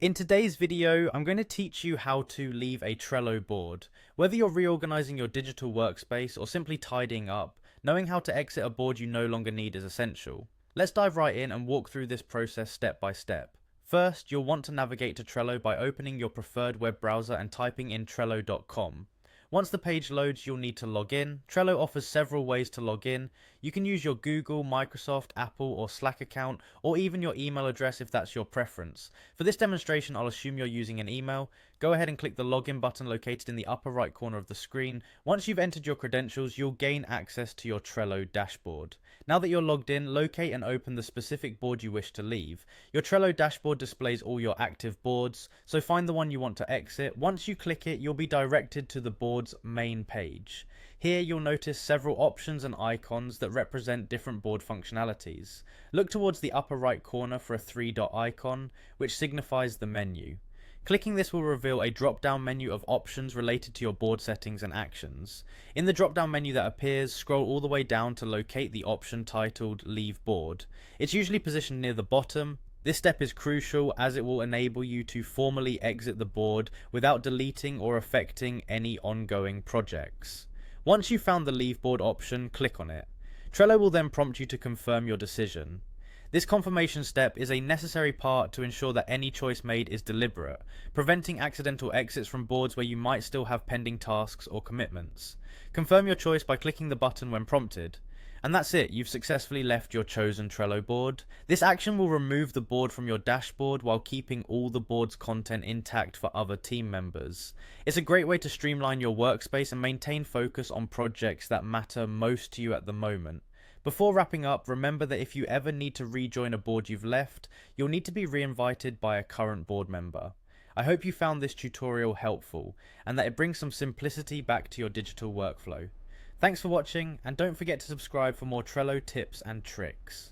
In today's video, I'm going to teach you how to leave a Trello board. Whether you're reorganizing your digital workspace or simply tidying up, knowing how to exit a board you no longer need is essential. Let's dive right in and walk through this process step by step. First, you'll want to navigate to Trello by opening your preferred web browser and typing in trello.com. Once the page loads, you'll need to log in. Trello offers several ways to log in. You can use your Google, Microsoft, Apple, or Slack account, or even your email address if that's your preference. For this demonstration, I'll assume you're using an email. Go ahead and click the login button located in the upper right corner of the screen. Once you've entered your credentials, you'll gain access to your Trello dashboard. Now that you're logged in, locate and open the specific board you wish to leave. Your Trello dashboard displays all your active boards, so find the one you want to exit. Once you click it, you'll be directed to the board's main page. Here you'll notice several options and icons that represent different board functionalities. Look towards the upper right corner for a three-dot icon, which signifies the menu. Clicking this will reveal a drop-down menu of options related to your board settings and actions. In the drop-down menu that appears, scroll all the way down to locate the option titled Leave Board. It's usually positioned near the bottom. This step is crucial as it will enable you to formally exit the board without deleting or affecting any ongoing projects. Once you've found the Leave Board option, click on it. Trello will then prompt you to confirm your decision. This confirmation step is a necessary part to ensure that any choice made is deliberate, preventing accidental exits from boards where you might still have pending tasks or commitments. Confirm your choice by clicking the button when prompted. And that's it, you've successfully left your chosen Trello board. This action will remove the board from your dashboard while keeping all the board's content intact for other team members. It's a great way to streamline your workspace and maintain focus on projects that matter most to you at the moment. Before wrapping up, remember that if you ever need to rejoin a board you've left, you'll need to be re-invited by a current board member. I hope you found this tutorial helpful, and that it brings some simplicity back to your digital workflow. Thanks for watching, and don't forget to subscribe for more Trello tips and tricks.